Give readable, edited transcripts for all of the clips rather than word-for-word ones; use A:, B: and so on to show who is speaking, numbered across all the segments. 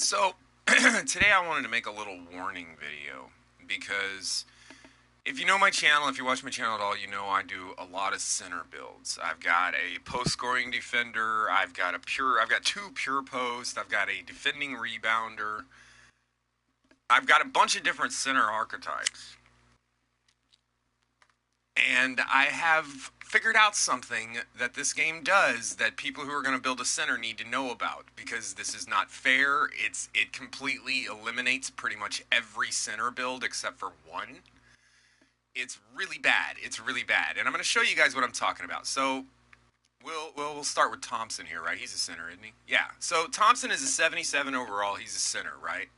A: So, today I wanted to make a little warning video because if you know my channel, if you watch my channel at all, you know I do a lot of center builds. I've got a post-scoring defender, I've got two pure posts, I've got a defending rebounder. I've got a bunch of different center archetypes. And I have figured out something that this game does that people who are going to build a center need to know about, because this is not fair. It completely eliminates pretty much every center build except for one. It's really bad. It's really bad. And I'm going to show you guys what I'm talking about. So we'll start with Thompson here, right? He's a center, isn't he? Yeah. So Thompson is a 77 overall. He's a center, right?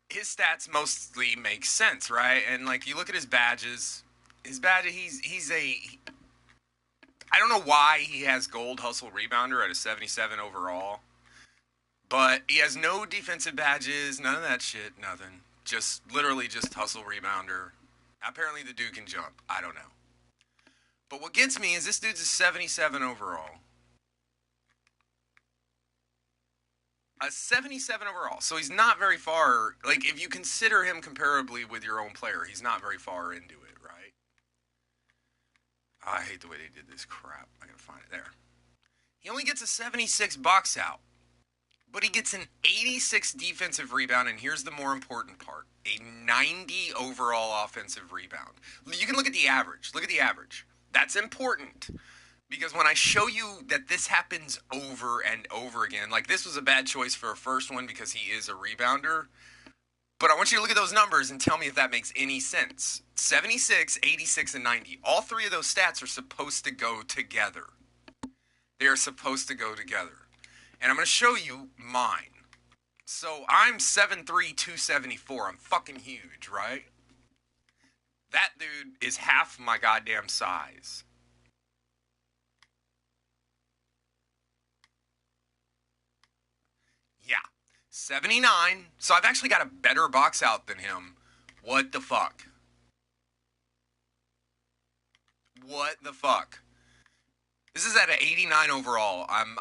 A: His stats mostly make sense, right? And like you look at his badges, I don't know why he has gold hustle rebounder at a 77 overall, but he has no defensive badges, none of that shit, nothing. Literally just hustle rebounder. Apparently the dude can jump. I don't know. But what gets me is this dude's a 77 overall. A 77 overall. So he's not very far. Like, if you consider him comparably with your own player, he's not very far into it, right? I hate the way they did this crap. I gotta find it there. He only gets a 76 box out, but he gets an 86 defensive rebound, and here's the more important part. A 90 overall offensive rebound. You can look at the average. Look at the average. That's important. Because when I show you that this happens over and over again, like this was a bad choice for a first one because he is a rebounder. But I want you to look at those numbers and tell me if that makes any sense. 76, 86, and 90. All three of those stats are supposed to go together. They are supposed to go together. And I'm going to show you mine. So I'm 7'3", 274. I'm fucking huge, right? That dude is half my goddamn size. Yeah. 79. So I've actually got a better box out than him. What the fuck? What the fuck? This is at an 89 overall. I'm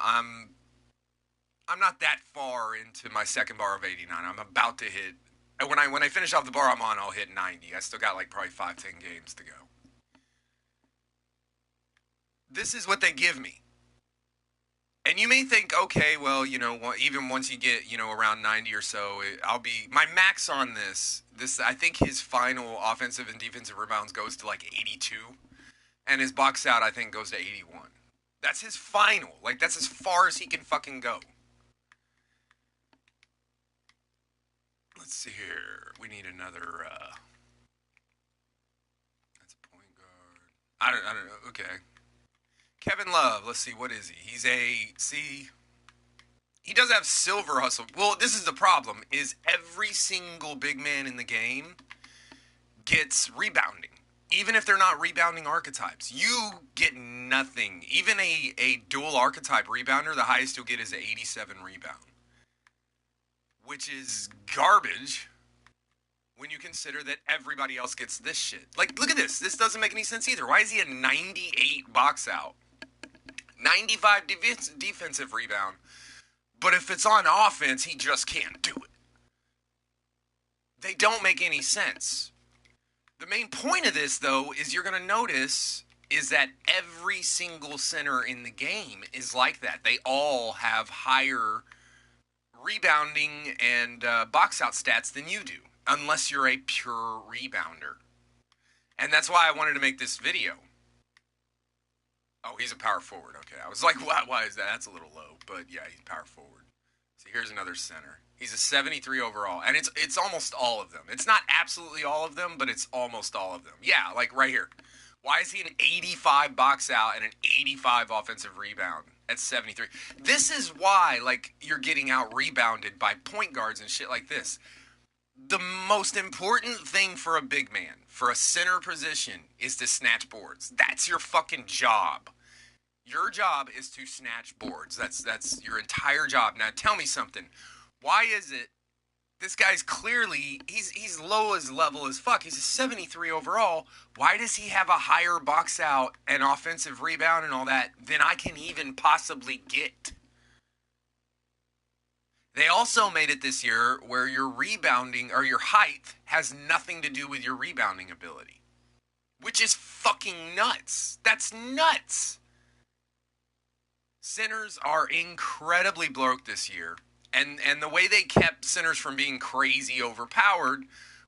A: not that far into my second bar of 89. I'm about to hit. When I finish off the bar I'm on, I'll hit 90. I still got like probably 5-10 games to go. This is what they give me. And you may think, okay, well, you know, even once you get, you know, around 90 or so, I'll be, my max on this, I think his final offensive and defensive rebounds goes to like 82. And his box out, I think, goes to 81. That's his final. Like, that's as far as he can fucking go. Let's see here. We need another, that's a point guard. I don't know. Okay. Kevin Love, let's see, what is he? He does have silver hustle. Well, this is the problem, is every single big man in the game gets rebounding. Even if they're not rebounding archetypes. You get nothing. Even a dual archetype rebounder, the highest you'll get is an 87 rebound. Which is garbage when you consider that everybody else gets this shit. Like, look at this. This doesn't make any sense either. Why is he a 98 box out? 95 defensive rebound. But if it's on offense, he just can't do it. They don't make any sense. The main point of this, though, is you're going to notice is that every single center in the game is like that. They all have higher rebounding and box out stats than you do, unless you're a pure rebounder. And that's why I wanted to make this video. Oh, he's a power forward. Okay, I was like, why is that? That's a little low, but yeah, he's power forward. So here's another center. He's a 73 overall, and it's almost all of them. It's not absolutely all of them, but it's almost all of them. Yeah, like right here. Why is he an 85 box out and an 85 offensive rebound at 73? This is why, like, you're getting out rebounded by point guards and shit like this. The most important thing for a big man, for a center position, is to snatch boards. That's your fucking job. Your job is to snatch boards. That's your entire job. Now tell me something. Why is it this guy's clearly, he's low as level as fuck. He's a 73 overall. Why does he have a higher box out and offensive rebound and all that than I can even possibly get? They also made it this year where your rebounding or your height has nothing to do with your rebounding ability, which is fucking nuts. That's nuts. Centers are incredibly broke this year. And the way they kept centers from being crazy overpowered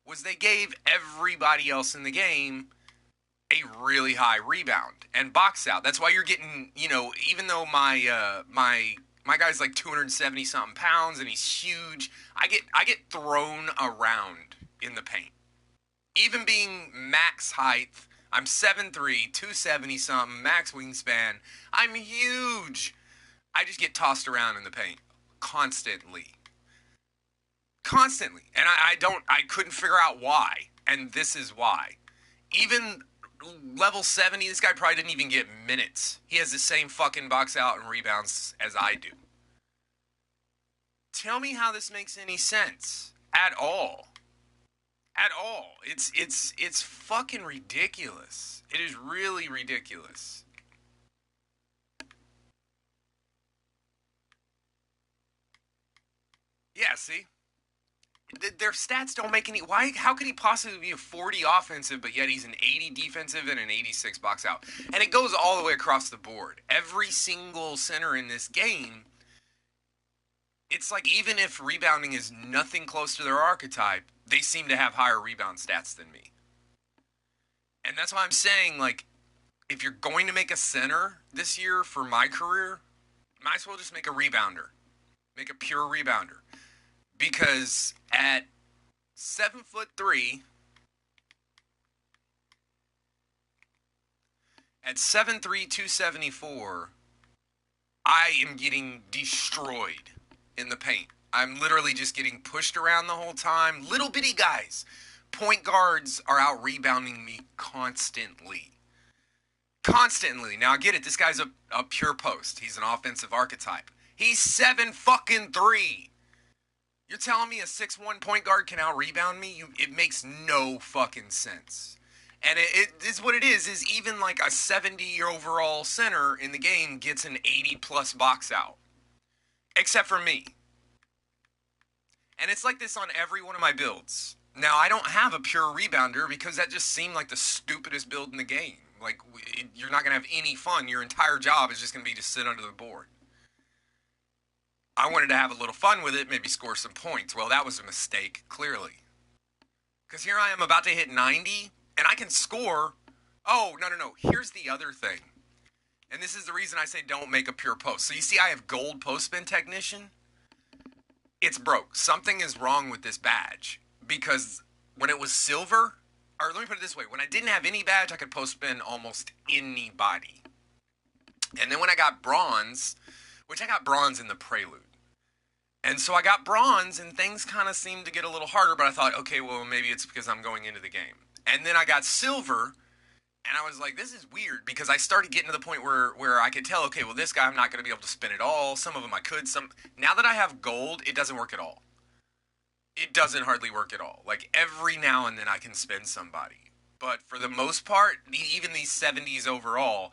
A: was they gave everybody else in the game a really high rebound and box out. That's why you're getting, even though my guy's like 270 something pounds and he's huge, I get thrown around in the paint. Even being max height, I'm 7'3", 270 something, max wingspan. I'm huge. I just get tossed around in the paint constantly. Constantly. And I couldn't figure out why. And this is why. Even level 70, this guy probably didn't even get minutes. He has the same fucking box out and rebounds as I do. Tell me how this makes any sense. At all. At all. It's fucking ridiculous. It is really ridiculous. Yeah, see? Their stats don't make any... Why? How could he possibly be a 40 offensive, but yet he's an 80 defensive and an 86 box out? And it goes all the way across the board. Every single center in this game, it's like even if rebounding is nothing close to their archetype, they seem to have higher rebound stats than me. And that's why I'm saying, like, if you're going to make a center this year for my career, might as well just make a rebounder. Make a pure rebounder. Because at 7'3", at 7'3", 274, I am getting destroyed in the paint. I'm literally just getting pushed around the whole time. Little bitty guys. Point guards are out rebounding me constantly. Constantly. Now I get it. This guy's a pure post. He's an offensive archetype. He's 7'3". You're telling me a 6'1" point guard can out-rebound me? It makes no fucking sense. And it is what it is even like a 70 overall center in the game gets an 80-plus box out. Except for me. And it's like this on every one of my builds. Now, I don't have a pure rebounder because that just seemed like the stupidest build in the game. Like, you're not going to have any fun. Your entire job is just going to be to sit under the board. I wanted to have a little fun with it, maybe score some points. Well, that was a mistake, clearly. Because here I am about to hit 90, and I can score. Oh, no. Here's the other thing. And this is the reason I say don't make a pure post. So you see I have gold post spin technician. It's broke. Something is wrong with this badge. Because when it was silver, or let me put it this way. When I didn't have any badge, I could post spin almost anybody. And then when I got bronze, which I got bronze in the prelude. And so I got bronze, and things kind of seemed to get a little harder, but I thought, okay, well, maybe it's because I'm going into the game. And then I got silver, and I was like, this is weird, because I started getting to the point where I could tell, okay, well, this guy I'm not going to be able to spin at all. Some of them I could. Now that I have gold, it doesn't work at all. It doesn't hardly work at all. Like, every now and then I can spin somebody. But for the most part, even these 70s overall,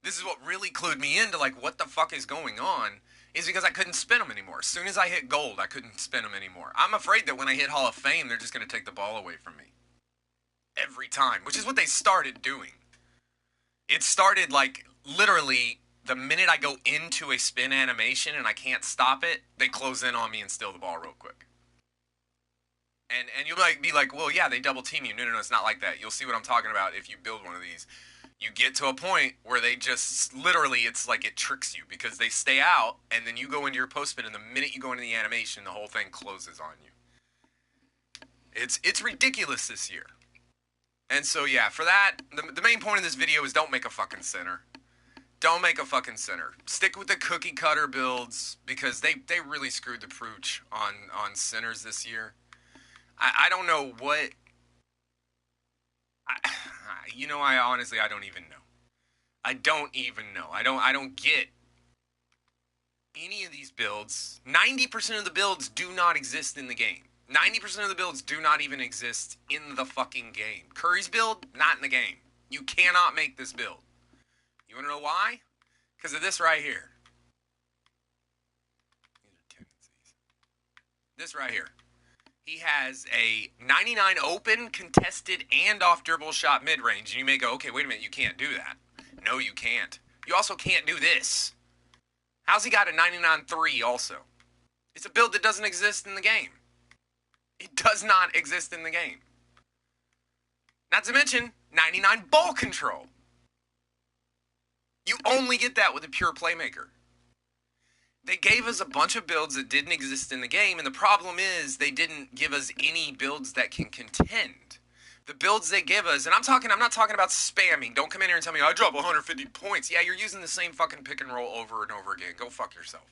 A: this is what really clued me into, like, what the fuck is going on, is because I couldn't spin them anymore. As soon as I hit gold, I couldn't spin them anymore. I'm afraid that when I hit Hall of Fame, they're just going to take the ball away from me. Every time, which is what they started doing. It started, like, literally, the minute I go into a spin animation and I can't stop it, they close in on me and steal the ball real quick. And you might be like, well, yeah, they double team you. No, it's not like that. You'll see what I'm talking about if you build one of these. You get to a point where they just, literally, it's like it tricks you because they stay out, and then you go into your post spin, and the minute you go into the animation, the whole thing closes on you. It's ridiculous this year. And so, yeah, for that, the main point of this video is don't make a fucking center. Don't make a fucking center. Stick with the cookie cutter builds because they really screwed the pooch on centers this year. I don't know what... I honestly don't even know. I don't even know. I don't get any of these builds. 90% of the builds do not exist in the game. 90% of the builds do not even exist in the fucking game. Curry's build, not in the game. You cannot make this build. You want to know why? Because of this right here. These are tendencies. This right here. He has a 99 open, contested, and off dribble shot mid-range. And you may go, okay, wait a minute, you can't do that. No, you can't. You also can't do this. How's he got a 99-3 also? It's a build that doesn't exist in the game. It does not exist in the game. Not to mention 99 ball control. You only get that with a pure playmaker. They gave us a bunch of builds that didn't exist in the game, and the problem is they didn't give us any builds that can contend. The builds they give us, and I'm not talking about spamming. Don't come in here and tell me, I drop 150 points. Yeah, you're using the same fucking pick and roll over and over again. Go fuck yourself.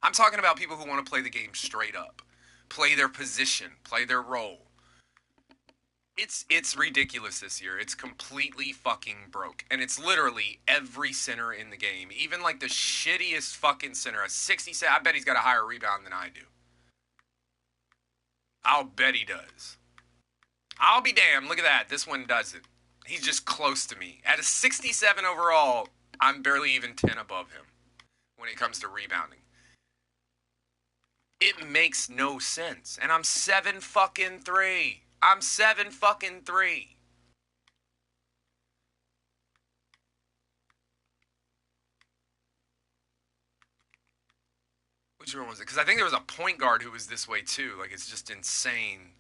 A: I'm talking about people who want to play the game straight up. Play their position. Play their role. It's ridiculous this year. It's completely fucking broke. And it's literally every center in the game. Even like the shittiest fucking center. A 67. I bet he's got a higher rebound than I do. I'll bet he does. I'll be damned. Look at that. This one does it. He's just close to me. At a 67 overall, I'm barely even 10 above him when it comes to rebounding. It makes no sense. And I'm 7 fucking 3. I'm 7 fucking 3. Which one was it? Because I think there was a point guard who was this way too. Like, it's just insane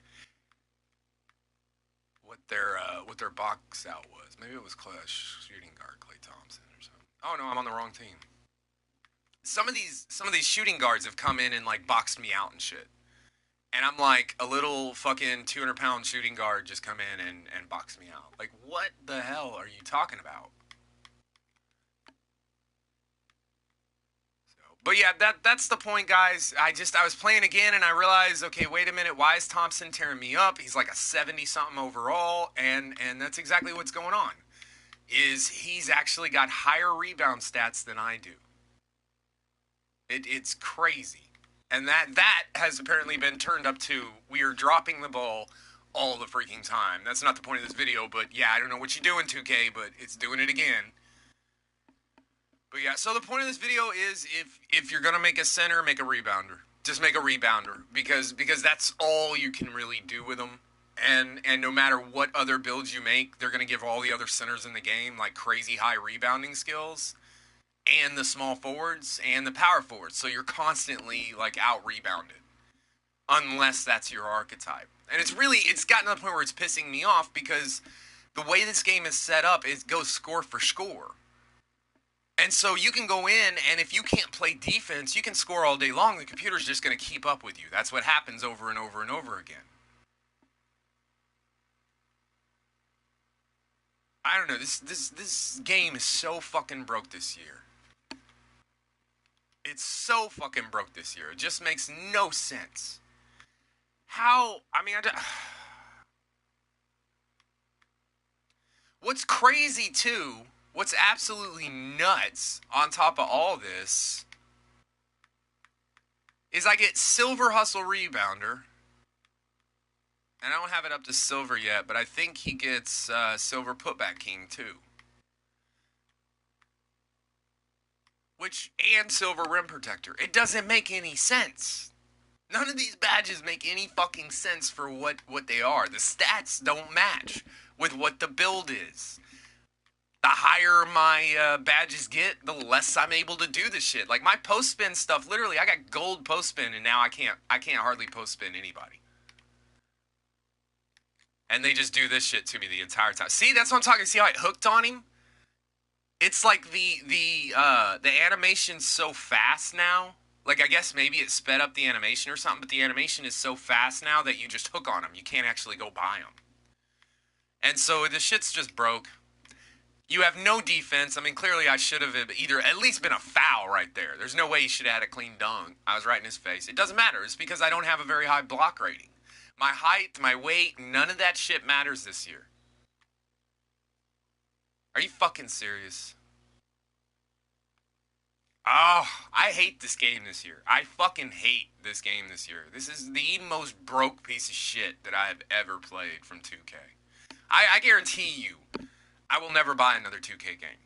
A: what their box out was. Maybe it was shooting guard Klay Thompson or something. Oh no, I'm on the wrong team. Some of these shooting guards have come in and like boxed me out and shit. And I'm like a little fucking 200-pound shooting guard just come in and box me out. Like, what the hell are you talking about? But yeah, that's the point, guys. I was playing again and I realized, okay, wait a minute, why is Thompson tearing me up? He's like a 70-something overall, and that's exactly what's going on. Is he's actually got higher rebound stats than I do. It's crazy. And that has apparently been turned up to, we are dropping the ball all the freaking time. That's not the point of this video, but yeah, I don't know what you're doing, 2K, but it's doing it again. But yeah, so the point of this video is if you're going to make a center, make a rebounder. Just make a rebounder because that's all you can really do with them. And no matter what other builds you make, they're going to give all the other centers in the game like crazy high rebounding skills. And the small forwards and the power forwards. So you're constantly like out rebounded. Unless that's your archetype. And it's gotten to the point where it's pissing me off because the way this game is set up, it goes score for score. And so you can go in and if you can't play defense, you can score all day long. The computer's just going to keep up with you. That's what happens over and over and over again. I don't know. This game is so fucking broke this year. It's so fucking broke this year. It just makes no sense. What's crazy too, what's absolutely nuts on top of all this, is I get Silver Hustle Rebounder. And I don't have it up to Silver yet, but I think he gets Silver Putback King too. And Silver Rim Protector. It doesn't make any sense. None of these badges make any fucking sense for what they are. The stats don't match with what the build is. The higher my badges get, the less I'm able to do this shit. Like my post spin stuff, literally, I got gold post spin, and now I can't hardly post spin anybody. And they just do this shit to me the entire time. See, that's what I'm talking. See how I hooked on him? It's like the animation's so fast now. Like, I guess maybe it sped up the animation or something, but the animation is so fast now that you just hook on them. You can't actually go buy them. And so the shit's just broke. You have no defense. I mean, clearly I should have either at least been a foul right there. There's no way he should have had a clean dunk. I was right in his face. It doesn't matter. It's because I don't have a very high block rating. My height, my weight, none of that shit matters this year. Are you fucking serious? Oh, I hate this game this year. I fucking hate this game this year. This is the most broke piece of shit that I have ever played from 2K. I guarantee you, I will never buy another 2K game.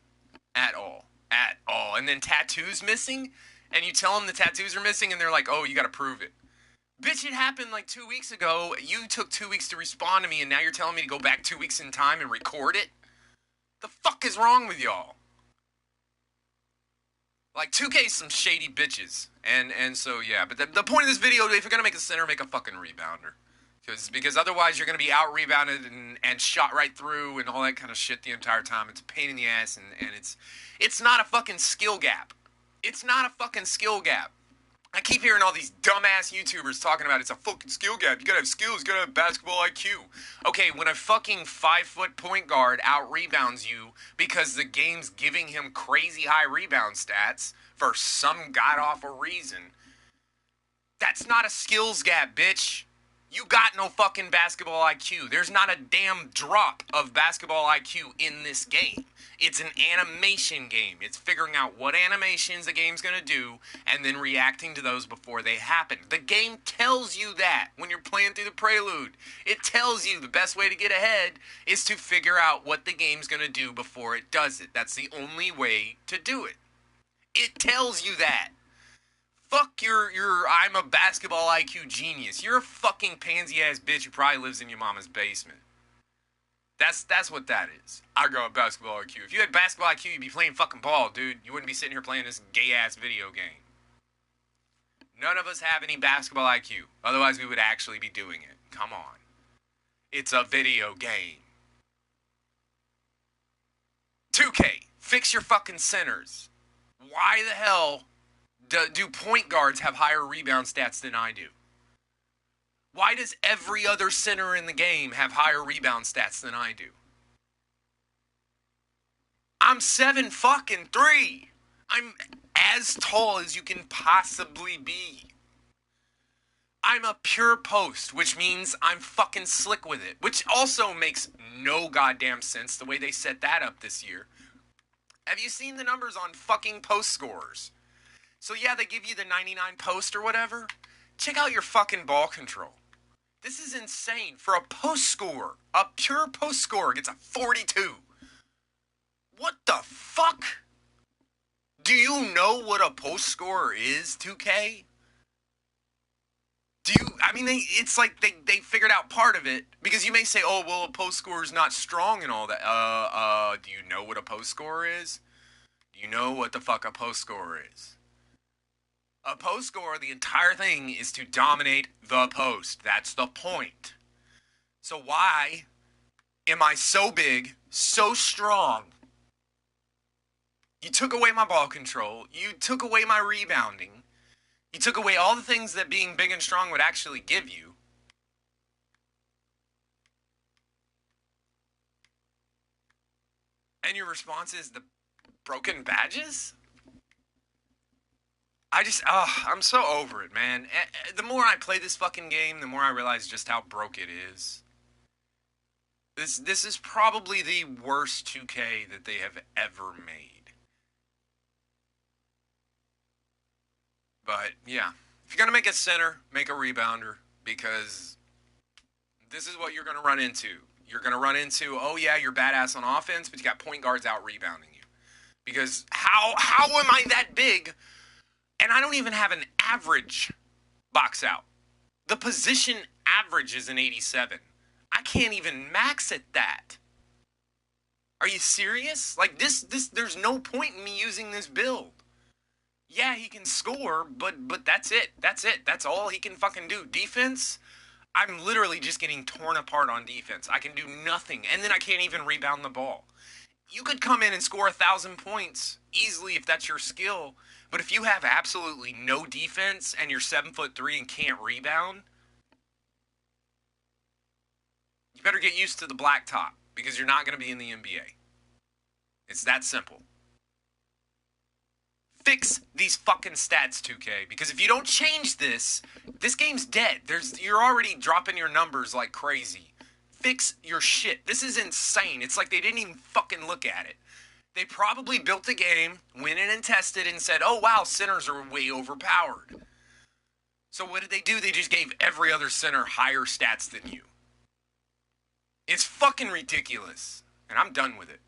A: At all. At all. And then tattoos missing, and you tell them the tattoos are missing, and they're like, oh, you gotta prove it. Bitch, it happened like 2 weeks ago. You took 2 weeks to respond to me, and now you're telling me to go back 2 weeks in time and record it? The fuck is wrong with y'all? Like, 2K's some shady bitches. And so, yeah. But the point of this video, if you're going to make a center, make a fucking rebounder. Because otherwise you're going to be out-rebounded and shot right through and all that kind of shit the entire time. It's a pain in the ass, and it's not a fucking skill gap. It's not a fucking skill gap. I keep hearing all these dumbass YouTubers talking about it's a fucking skill gap. You gotta have skills, you gotta have basketball IQ. Okay, when a fucking 5-foot point guard out-rebounds you because the game's giving him crazy high rebound stats for some god-awful reason, that's not a skills gap, bitch. You got no fucking basketball IQ. There's not a damn drop of basketball IQ in this game. It's an animation game. It's figuring out what animations the game's going to do and then reacting to those before they happen. The game tells you that when you're playing through the prelude. It tells you the best way to get ahead is to figure out what the game's going to do before it does it. That's the only way to do it. It tells you that. Fuck your I'm a basketball IQ genius. You're a fucking pansy-ass bitch who probably lives in your mama's basement. That's what that is. I got basketball IQ. If you had basketball IQ, you'd be playing fucking ball, dude. You wouldn't be sitting here playing this gay-ass video game. None of us have any basketball IQ. Otherwise, we would actually be doing it. Come on. It's a video game. 2K, fix your fucking centers. Why the hell do point guards have higher rebound stats than I do? Why does every other center in the game have higher rebound stats than I do? I'm 7'3". I'm as tall as you can possibly be. I'm a pure post, which means I'm fucking slick with it, which also makes no goddamn sense the way they set that up this year. Have you seen the numbers on fucking post scorers? So yeah, they give you the 99 post or whatever. Check out your fucking ball control. This is insane. For a post scorer, a pure post scorer gets a 42. What the fuck? Do you know what a post scorer is, 2K? It's like they figured out part of it. Because you may say, oh, well, a post scorer is not strong and all that. Do you know what a post scorer is? Do you know what the fuck a post scorer is? A post scorer, the entire thing is to dominate the post. That's the point. So why am I so big, so strong? You took away my ball control. You took away my rebounding. You took away all the things that being big and strong would actually give you. And your response is the broken badges? I'm so over it, man. The more I play this fucking game, the more I realize just how broke it is. This is probably the worst 2K that they have ever made. But, yeah. If you're going to make a center, make a rebounder. Because this is what you're going to run into. You're going to run into, oh yeah, you're badass on offense, but you got point guards out rebounding you. Because how am I that big? And I don't even have an average box out. The position average is an 87. I can't even max at that. Are you serious? Like this there's no point in me using this build. Yeah, he can score, but that's it. That's it. That's all he can fucking do. Defense, I'm literally just getting torn apart on defense. I can do nothing. And then I can't even rebound the ball. You could come in and score 1,000 points easily if that's your skill. But if you have absolutely no defense and you're 7'3" and can't rebound, you better get used to the blacktop because you're not going to be in the NBA. It's that simple. Fix these fucking stats, 2K, because if you don't change this game's dead. You're already dropping your numbers like crazy. Fix your shit. This is insane. It's like they didn't even fucking look at it. They probably built the game, went in and tested and said, oh wow, centers are way overpowered. So what did they do? They just gave every other center higher stats than you. It's fucking ridiculous. And I'm done with it.